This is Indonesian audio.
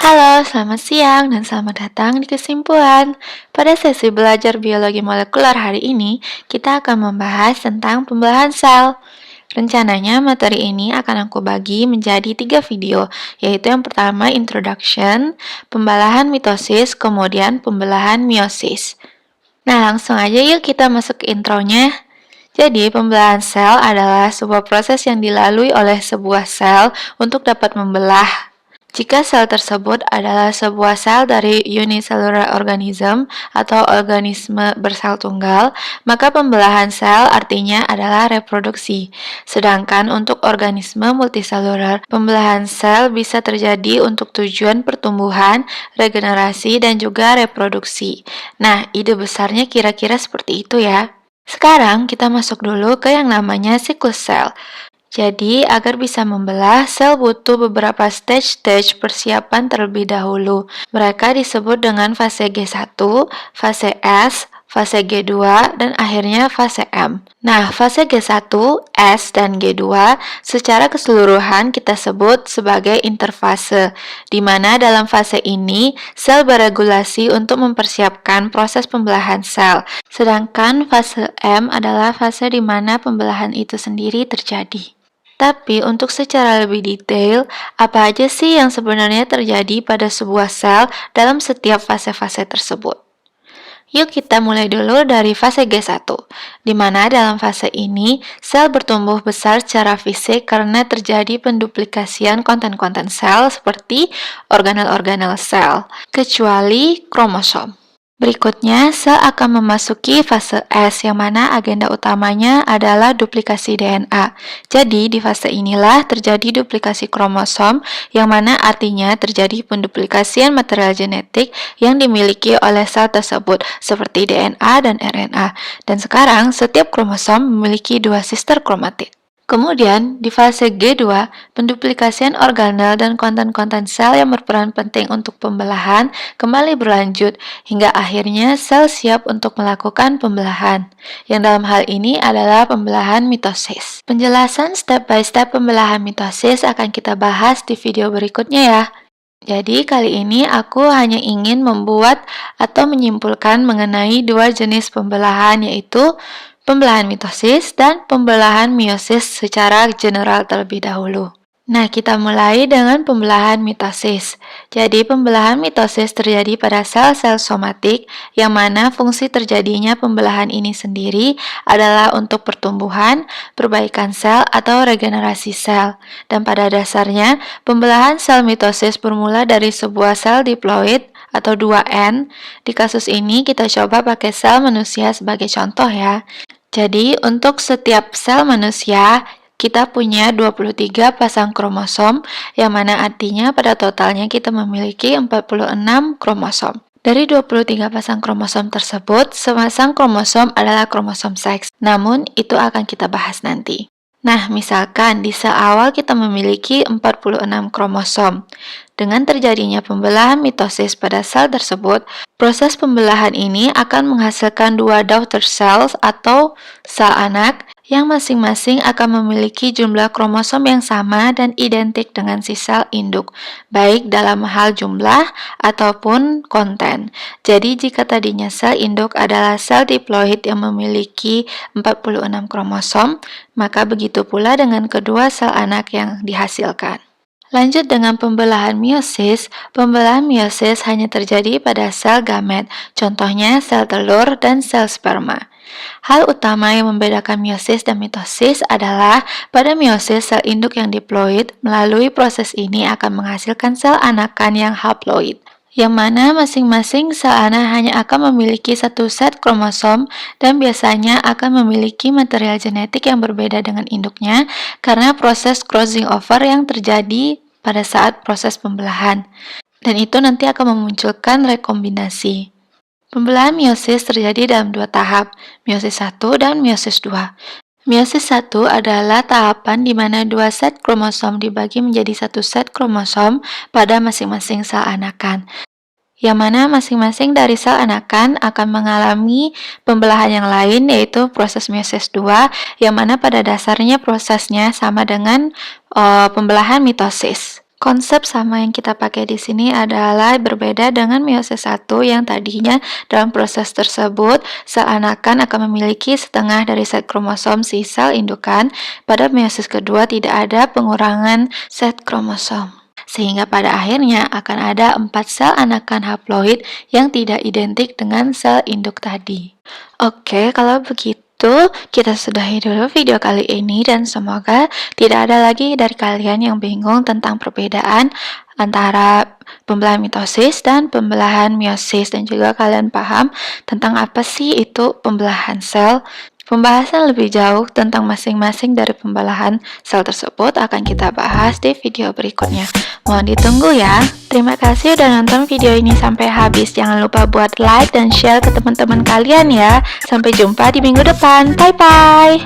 Halo, selamat siang dan selamat datang di kesimpulan. Pada sesi belajar biologi molekuler hari ini, kita akan membahas tentang pembelahan sel. Rencananya materi ini akan aku bagi menjadi 3 video, yaitu yang pertama introduction, pembelahan mitosis, kemudian pembelahan meiosis. Nah, langsung aja yuk kita masuk ke intronya. Jadi, pembelahan sel adalah sebuah proses yang dilalui oleh sebuah sel untuk dapat membelah. Jika sel tersebut adalah sebuah sel dari unicellular organism atau organisme bersel tunggal, maka pembelahan sel artinya adalah reproduksi. Sedangkan untuk organisme multiselular, pembelahan sel bisa terjadi untuk tujuan pertumbuhan, regenerasi, dan juga reproduksi. Nah, ide besarnya kira-kira seperti itu ya. Sekarang kita masuk dulu ke yang namanya siklus sel. Jadi, agar bisa membelah, sel butuh beberapa stage persiapan terlebih dahulu. Mereka disebut dengan fase G1, fase S, fase G2, dan akhirnya fase M. Nah, fase G1, S, dan G2 secara keseluruhan kita sebut sebagai interfase, di mana dalam fase ini sel beregulasi untuk mempersiapkan proses pembelahan sel. Sedangkan fase M adalah fase di mana pembelahan itu sendiri terjadi. Tapi untuk secara lebih detail, apa aja sih yang sebenarnya terjadi pada sebuah sel dalam setiap fase-fase tersebut? Yuk kita mulai dulu dari fase G1, di mana dalam fase ini sel bertumbuh besar secara fisik karena terjadi penduplikasian konten-konten sel seperti organel-organel sel, kecuali kromosom. Berikutnya, sel akan memasuki fase S yang mana agenda utamanya adalah duplikasi DNA. Jadi, di fase inilah terjadi duplikasi kromosom yang mana artinya terjadi penduplikasian material genetik yang dimiliki oleh sel tersebut seperti DNA dan RNA. Dan sekarang, setiap kromosom memiliki 2 sister kromatid. Kemudian, di fase G2, penduplikasian organel dan konten-konten sel yang berperan penting untuk pembelahan kembali berlanjut, hingga akhirnya sel siap untuk melakukan pembelahan, yang dalam hal ini adalah pembelahan mitosis. Penjelasan step by step pembelahan mitosis akan kita bahas di video berikutnya ya. Jadi kali ini aku hanya ingin membuat atau menyimpulkan mengenai 2 jenis pembelahan, yaitu pembelahan mitosis dan pembelahan meiosis secara general terlebih dahulu. Nah, kita mulai dengan pembelahan mitosis. Jadi, pembelahan mitosis terjadi pada sel-sel somatik, yang mana fungsi terjadinya pembelahan ini sendiri adalah untuk pertumbuhan, perbaikan sel, atau regenerasi sel. Dan pada dasarnya, pembelahan sel mitosis bermula dari sebuah sel diploid atau 2N. Di kasus ini, kita coba pakai sel manusia sebagai contoh ya. Jadi, untuk setiap sel manusia, kita punya 23 pasang kromosom, yang mana artinya pada totalnya kita memiliki 46 kromosom. Dari 23 pasang kromosom tersebut, sepasang kromosom adalah kromosom seks. Namun, itu akan kita bahas nanti. Nah, misalkan di sel awal kita memiliki 46 kromosom. Dengan terjadinya pembelahan mitosis pada sel tersebut, proses pembelahan ini akan menghasilkan 2 daughter cells atau sel anak yang masing-masing akan memiliki jumlah kromosom yang sama dan identik dengan si sel induk, baik dalam hal jumlah ataupun konten. Jadi jika tadinya sel induk adalah sel diploid yang memiliki 46 kromosom, maka begitu pula dengan kedua sel anak yang dihasilkan. Lanjut dengan pembelahan meiosis. Pembelahan meiosis hanya terjadi pada sel gamet, contohnya sel telur dan sel sperma. Hal utama yang membedakan meiosis dan mitosis adalah pada meiosis sel induk yang diploid melalui proses ini akan menghasilkan sel anakan yang haploid, yang mana masing-masing sel anak hanya akan memiliki satu set kromosom dan biasanya akan memiliki material genetik yang berbeda dengan induknya karena proses crossing over yang terjadi pada saat proses pembelahan, dan itu nanti akan memunculkan rekombinasi. Pembelahan meiosis terjadi dalam 2 tahap, meiosis 1 dan meiosis 2. Meiosis 1 adalah tahapan di mana 2 set kromosom dibagi menjadi 1 set kromosom pada masing-masing sel anakan, yang mana masing-masing dari sel anakan akan mengalami pembelahan yang lain, yaitu proses meiosis 2, yang mana pada dasarnya prosesnya sama dengan pembelahan mitosis. Konsep sama yang kita pakai di sini adalah berbeda dengan meiosis 1 yang tadinya dalam proses tersebut sel anakan akan memiliki setengah dari set kromosom si sel indukan. Pada meiosis kedua tidak ada pengurangan set kromosom, sehingga pada akhirnya akan ada 4 sel anakan haploid yang tidak identik dengan sel induk tadi. Oke, kalau begitu kita sudahi dulu video kali ini dan semoga tidak ada lagi dari kalian yang bingung tentang perbedaan antara pembelahan mitosis dan pembelahan meiosis, dan juga kalian paham tentang apa sih itu pembelahan sel. Pembahasan lebih jauh tentang masing-masing dari pembelahan sel tersebut akan kita bahas di video berikutnya. Mohon ditunggu ya. Terima kasih udah nonton video ini sampai habis. Jangan lupa buat like dan share ke teman-teman kalian ya. Sampai jumpa di minggu depan. Bye-bye.